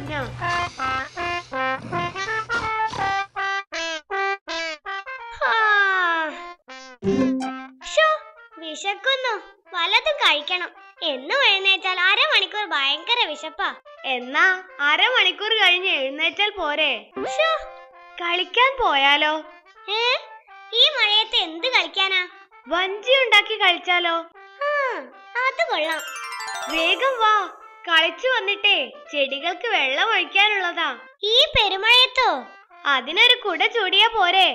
കുഞ്ഞാ. വിശക്കുന്നു, വല്ലതും കഴിക്കണം. എന്നും എഴുന്നേറ്റാൽ അരമണിക്കൂർ ഭയങ്കര വിശപ്പാ. എന്നാ അരമണിക്കൂർ കഴിഞ്ഞ് എഴുന്നേറ്റാൽ പോരെ? കളിക്കാൻ പോയാലോ? ഈ മഴയത്ത് എന്ത് കളിക്കാനാ? വഞ്ചി ഉണ്ടാക്കി കളിച്ചാലോ? അത് കൊള്ളാം. വേഗം വാ, കളിച്ചു വന്നിട്ടേ ചെടികൾക്ക് വെള്ളം ഒഴിക്കാനുള്ളതാ. ഈ പെരുമഴയത്തോ? അതിനൊരു കുട ചൂടിയാ പോരെ?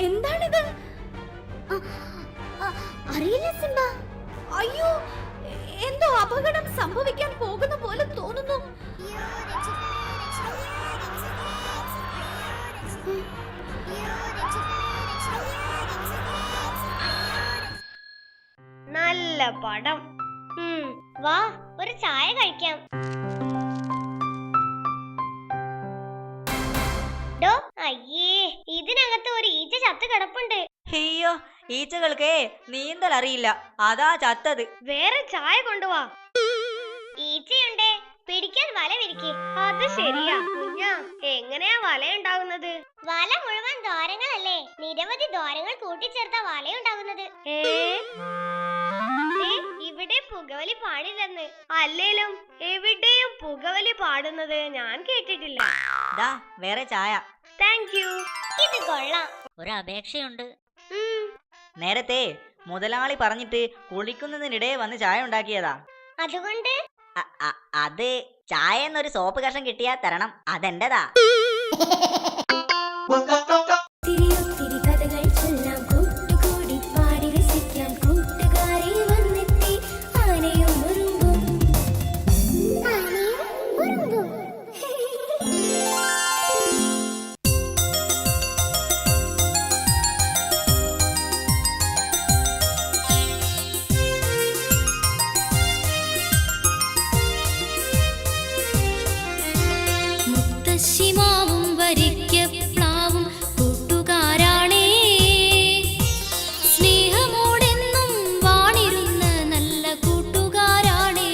എന്താണിത്? അറിയില്ല സിംബ. അയ്യോ, എന്തോ അപകടം സംഭവിക്കാൻ പോകുന്ന പോലെ തോന്നുന്നു. നല്ല പടം. വാ, ഒരു ചായ കഴിക്കാം. അയ്യേ, ഇതിനകത്ത് ഒരു ഈച്ച ചത്ത് കിടപ്പുണ്ട്. അയ്യോ, ഈച്ചകൾക്ക് നീന്തൽ അറിയില്ല, അതാ ചത്തത്. വേറെ ചായ കൊണ്ടുവാ. ഈച്ചയുണ്ടേ, പിടിക്കാൻ വല വിരിക്ക്. അത് ശരിയാ കുഞ്ഞാ. എങ്ങനെയാ വല ഉണ്ടാകുന്നത്? വല മുഴുവൻ ദ്വാരങ്ങളല്ലേ, നിരവധി ദ്വാരങ്ങൾ കൂട്ടിച്ചേർത്ത വലയുണ്ടാകുന്നത്. ഇവിടെ പുകവലി പാടില്ലെന്ന്. അല്ലേലും എവിടെയും പുകവലി പാടുന്നത് ഞാൻ കേട്ടിട്ടില്ല. ദാ വേറെ ചായ. Thank you. ഇത് കൊള്ളാം. ഒരു അപേക്ഷയുണ്ട്. നേരത്തെ മുതലാളി പറഞ്ഞിട്ട് കുളിക്കുന്നതിനിടെ വന്ന് ചായ ഉണ്ടാക്കിയതാ. അതുകൊണ്ട് അത് ചായ എന്നൊരു സോപ്പ് കഷം കിട്ടിയാ തരണം, അതെന്റെതാ. ശിമാവും വരിക്ക പ്ലാവും കൂട്ടുകാരാണേ, സ്നേഹമോടെന്നും വാണിരുന്ന നല്ല കൂട്ടുകാരാണേ.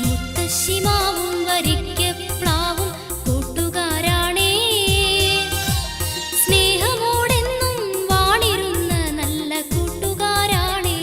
മുത്തശ്ശിമാവും വരിക്ക പ്ലാവും കൂട്ടുകാരാണേ, സ്നേഹമോടെന്നും വാണിരുന്ന നല്ല കൂട്ടുകാരാണേ.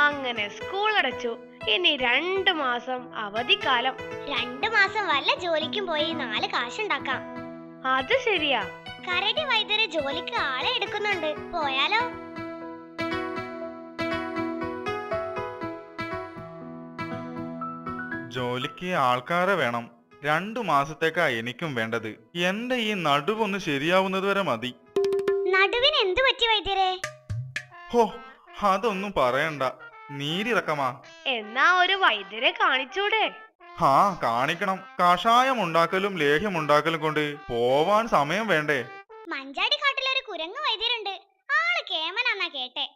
അങ്ങനെ സ്കൂൾ അടച്ചു. ഇനി 2 മാസം അവധിക്കാലം. 2 മാസം വല്ല ജോലിക്കും പോയി 4 കാശുണ്ടാക്കാം. അത് ശരിയാ. കരടി വൈദ്യര് ജോലിക്ക് ആളെ എടുക്കുന്നുണ്ട്, പോയാലോ? ജോലിക്ക് ആൾക്കാരെ വേണം. 2 മാസത്തേക്കാ എനിക്കും വേണ്ടത്. എന്റെ ഈ നടുവൊന്ന് ശരിയാവുന്നത് വരെ മതി. നടുവിന് എന്ത് പറ്റി വൈദ്യരെ? ഹോ, അതൊന്നും പറയണ്ട, നീരിറക്കമാ. എന്നാ ഒരു വൈദ്യരെ കാണിച്ചൂടെ? കാണിക്കണം. കഷായം ഉണ്ടാക്കലും ലേഹ്യം ഉണ്ടാക്കലും കൊണ്ട് പോവാൻ സമയം വേണ്ടേ? മഞ്ചാടി കാട്ടിലൊരു കുരങ്ങ് വൈദ്യരുണ്ട്, ആള് കേമനാന്നാ കേട്ടെ.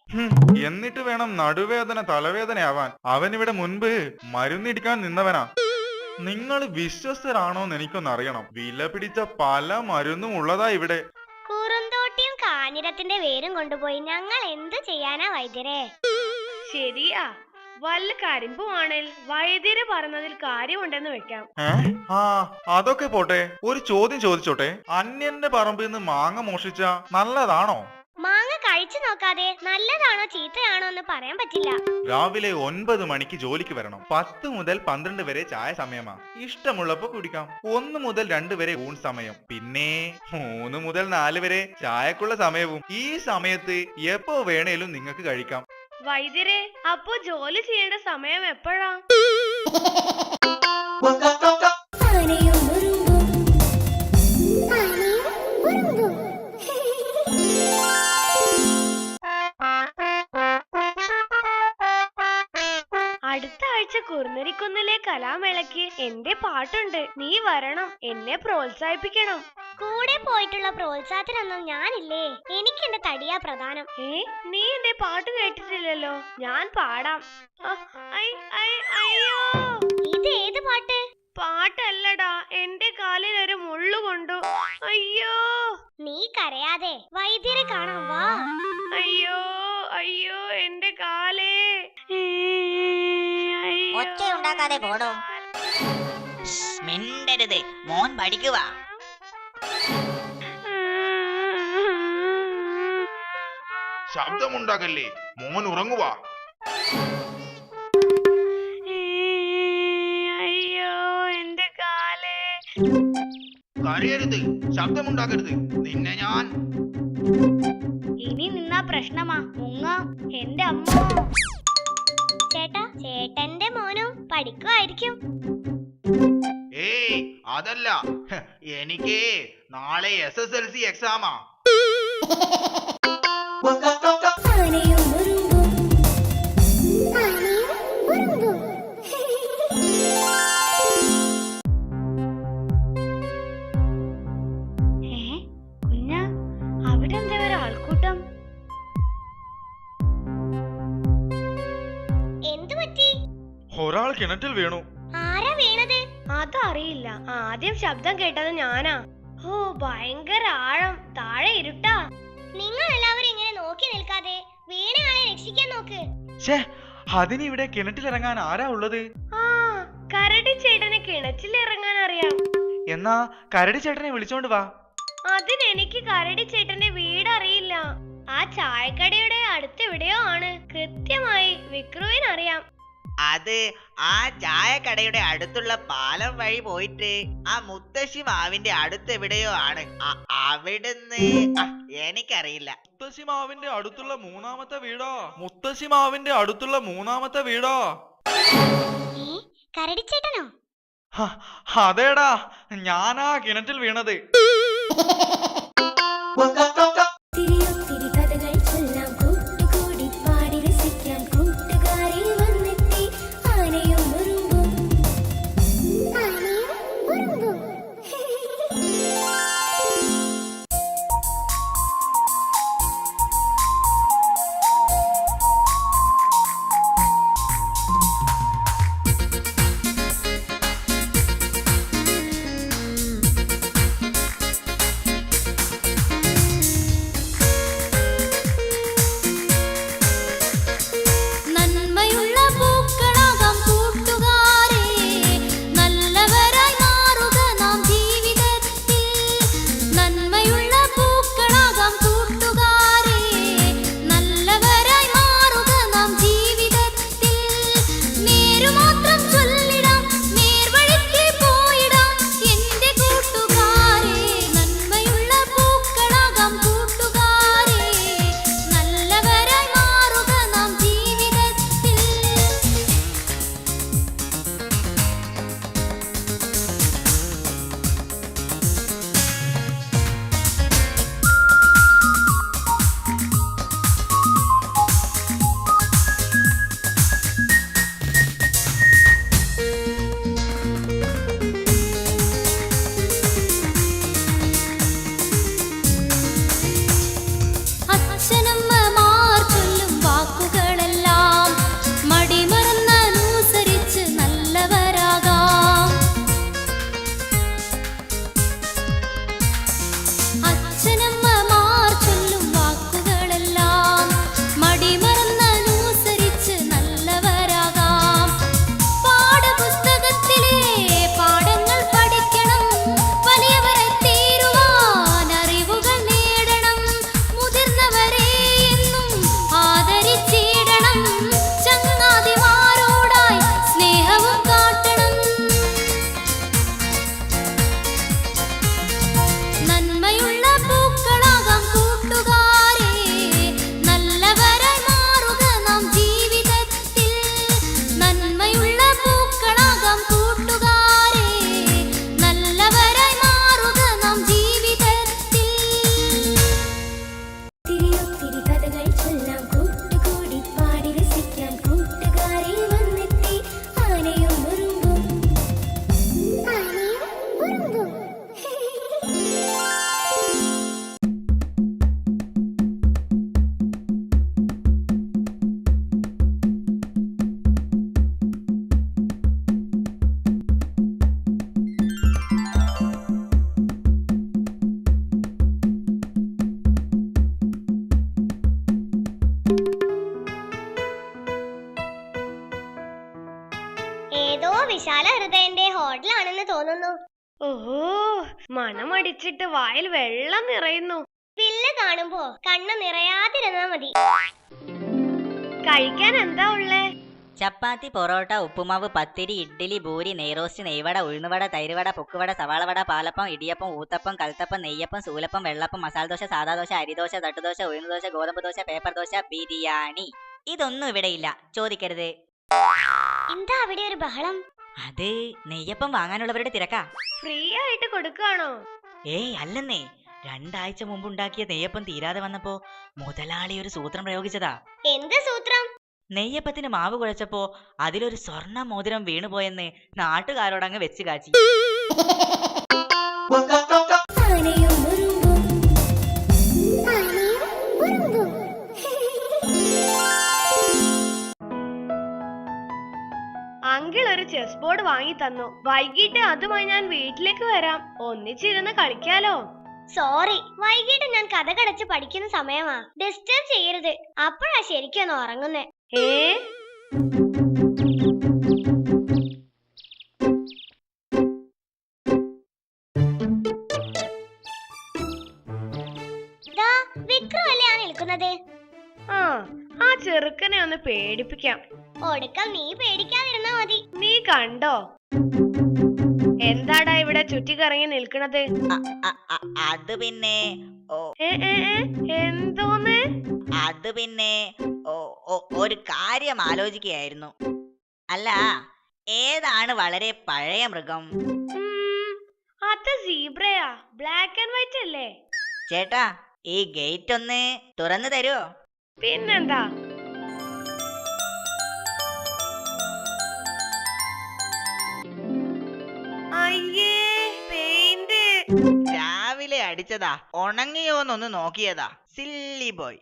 എന്നിട്ട് വേണം നടുവേദന തലവേദനയാവാൻ. അവനിവിടെ മുൻപ് മരുന്നിടിക്കാൻ നിന്നവനാ. നിങ്ങൾ വിശ്വസ്തരാണോന്ന് എനിക്കൊന്നറിയണം. വില പിടിച്ച പല മരുന്നും ഉള്ളതാ ഇവിടെ. കുറുന്തോട്ടിയും കാഞ്ഞിരത്തിന്റെ വേരും കൊണ്ടുപോയി ഞങ്ങൾ എന്തു ചെയ്യാനാ വൈദ്യരെ? ശരിയാ, വല്ല കരിമ്പുവാണേൽ വൈദ്യര് പറഞ്ഞതിൽ കാര്യമുണ്ടെന്ന് വെക്കാം. ആ അതൊക്കെ പോട്ടെ, ഒരു ചോദ്യം ചോദിച്ചോട്ടെ. അന്യന്റെ പറമ്പിൽ നിന്ന് മാങ്ങ മോഷിച്ച നല്ലതാണോ? മാങ്ങ കഴിച്ചു നോക്കാതെ നല്ലതാണോ ചീത്തയാണോ എന്ന് പറയാൻ പറ്റില്ല. രാവിലെ 9 മണിക്ക് ജോലിക്ക് വരണം. 10 മുതൽ 12 വരെ ചായ സമയമാ. ഇഷ്ടമുള്ളപ്പോ കുടിക്കാം. 1 മുതൽ 2 വരെ ഊൺ സമയം. പിന്നെ 3 മുതൽ 4 വരെ ചായക്കുള്ള സമയവും. ഈ സമയത്ത് എപ്പോ വേണേലും നിങ്ങൾക്ക് കഴിക്കാം. വൈദ്യരെ, അപ്പോ ജോലി ചെയ്യേണ്ട സമയം എപ്പോഴാ? ആനയും ഉറുമ്പും അടുത്ത ആഴ്ച കുറുനരിക്കുന്നിലെ കലാമേളയ്ക്ക് എന്റെ പാട്ടുണ്ട്. നീ വരണം, എന്നെ പ്രോത്സാഹിപ്പിക്കണം. കൂടെ പോയിട്ടുള്ള പ്രോത്സാഹത്തിനൊന്നും ഞാനില്ലേ. എനിക്ക് എന്റെ തടിയാ പ്രധാനം. നീ എന്റെ പാട്ട് കേട്ടിട്ടില്ലല്ലോ. ഞാൻ പാടാം. അയ്യോ, ഇത് ഏത് പാട്ട്? പാട്ടല്ലടാ, എന്റെ കാലിൽ ഒരു മുള്ളു കൊണ്ടു. അയ്യോ. നീ കരയാതെ വൈദ്യരെ കാണാൻ വാ. അയ്യോ അയ്യോ, എന്റെ കാലേ. ഒച്ച ഉണ്ടാക്കാതെ പോടോ. മിണ്ടരുത്, മോൻ പഠിക്കുക. ശബ്ദമുണ്ടാകല്ലേ, മോൻ ഉറങ്ങുക. അയ്യോ, എന്റെ കാലേ. കരയരുത്, ശബ്ദമുണ്ടാക്കരുത്, നിന്നെ ഞാൻ. ഇനി നിന്നാ പ്രശ്നമാ. മുങ്ങ. എന്റെ അമ്മ. ചേട്ടാ, ചേട്ടന്റെ മോനും പഠിക്കുമായിരിക്കും. ഏയ് അതല്ല, എനിക്ക് നാളെ SSLC എക്സാമാ. ആനയും ഉറുമ്പും കുഞ്ഞ, അവിടെ എന്താ ഒരാൾക്കൂട്ടം? എന്തു പറ്റി? ഒരാൾ കിണറ്റിൽ വീണു. ആരാ വീണത്? അതറിയില്ല. ആദ്യം ശബ്ദം കേട്ടത് ഞാനാ. ഓ, ഭയങ്കര ആഴം. താഴെ ഇരുട്ടാ. നിങ്ങൾ എല്ലാവരും ഇങ്ങനെ നോക്കി നിൽക്കാതെ വീണയാളെ രക്ഷിക്കാൻ നോക്ക്. അതിനിവിടെ കിണറ്റിലിറങ്ങാൻ ആരാ ഉള്ളത്? ആ, കരടി ചേട്ടന് കിണറ്റിൽ ഇറങ്ങാൻ അറിയാം. എന്നാ കരടി ചേട്ടനെ വിളിച്ചോണ്ട് വാ. അതിനെനിക്ക് കരടി ചേട്ടന്റെ വീട് അറിയില്ല. ആ ചായക്കടയുടെ അടുത്തെവിടെയോ ആണ്. കൃത്യമായി വിക്രുവിനറിയാം. അത് ആ ചായക്കടയുടെ അടുത്തുള്ള പാലം വഴി പോയിട്ട് ആ മുത്തശ്ശി മാവിന്റെ അടുത്തെവിടെയോ ആണ്. അവിടുന്ന് എനിക്കറിയില്ല. മുത്തശ്ശി മാവിന്റെ അടുത്തുള്ള മൂന്നാമത്തെ വീടാ. മുത്തശ്ശി മാവിന്റെ അടുത്തുള്ള മൂന്നാമത്തെ വീടാ. കരടിച്ചേട്ടനോ? അതേടാ, ഞാനാ കിണറ്റിൽ വീണത്. തിരിയൊത്തിരി കഥകൾ ചൊല്ലാം, കൂട്ടുകൂടി പാടി രസിക്കാം, കൂട്ടുകാരിൽ വന്നെത്തി ആനയും ഉറുമ്പും. ഏതോ വിശാല ഹൃദയന്റെ ഹോട്ടലാണെന്ന് തോന്നുന്നു. ഓഹോ, മണമടിച്ചിട്ട് വായിൽ വെള്ളം നിറയുന്നു. വില്ല കാണുമ്പോ കണ്ണു നിറയാതിരുന്നാ മതി. കഴിക്കാൻ എന്താ ഉള്ളേ? ചപ്പാത്തി, പൊറോട്ട, ഉപ്പുമാവ്, പത്തിരി, ഇഡ്ഡലി, ഭൂരി, നെയ്റോസ്റ്റ്, നെയ്വട, ഉഴുന്നുവട, തൈരുവട, പൊക്കുവട, സവാളവട, പാലപ്പം, ഇടിയപ്പം, ഊത്തപ്പം, കൽത്തപ്പം, നെയ്യപ്പം, സൂലപ്പം, വെള്ളപ്പം, മസാല ദോശ, സാദാ ദോശ, അരിദോശ, തട്ടുദോശ, ഉഴുന്നുദോശ, ഗോതമ്പ് ദോശ, പേപ്പർ ദോശ, ബിരിയാണി. ഇതൊന്നും ഇവിടെയില്ല, ചോദിക്കരുത്. എന്താ അവിടെ ഒരു ബഹളം? അത് നെയ്യപ്പം വാങ്ങാനുള്ളവരുടെ തിരക്കാ. ഫ്രീ ആയിട്ട് കൊടുക്കാണോ? ഏയ് അല്ലെന്നേ, 2 ആഴ്ച മുമ്പ് ഉണ്ടാക്കിയ നെയ്യപ്പം തീരാതെ വന്നപ്പോ മുതലാളി ഒരു സൂത്രം പ്രയോഗിച്ചതാ. എന്ത് സൂത്രം? നെയ്യപ്പത്തിന് മാവ് കുഴച്ചപ്പോ അതിലൊരു സ്വർണ്ണ മോതിരം വീണുപോയെന്ന് നാട്ടുകാരോടങ്ങ് വെച്ച് കാച്ചി. ആനയും ഉറുമ്പും ആനയും ഉറുമ്പും അങ്കിൾ ഒരു ചെസ് ബോർഡ് വാങ്ങി തന്നു. വൈകിട്ട് അതുമായി ഞാൻ വീട്ടിലേക്ക് വരാം. ഒന്നിച്ചിരുന്ന് കളിക്കാലോ. സോറി, വൈകിട്ട് ഞാൻ കഥ കടച്ച് പഠിക്കുന്ന സമയമാ. ഡിസ്റ്റർബ് ചെയ്യരുത്. അപ്പോഴാ ശരിക്കൊന്ന് ഉറങ്ങുന്നേ. ഏ ദാ വിക്രം അല്ലേ ആ നിൽക്കുന്നത്? ആ ചെറുക്കനെ ഒന്ന് പേടിപ്പിക്കാം. ഒടുക്കം നീ പേടിക്കാതിരുന്നാ മതി. നീ കണ്ടോ എന്താടാ ഇവിടെ ചുറ്റിക്കറങ്ങി നിൽക്കണത്? അത് പിന്നെ എന്തോന്ന്? അത് പിന്നെ ഒരു കാര്യം ആലോചിക്കുകയായിരുന്നു. അല്ല, ഏതാണ് വളരെ പഴയ മൃഗം? അത് സീബ്രയാ. ബ്ലാക്ക് ആൻഡ് വൈറ്റ് അല്ലേ? ചേട്ടാ, ഈ ഗേറ്റ് ഒന്ന് തുറന്നു തരുമോ? പിന്നെന്താ. അയ്യേ, പെയിന്റ് രാവിലെ അടിച്ചതാ, ഉണങ്ങിയോന്നൊന്ന് നോക്കിയതാ. Silly boy.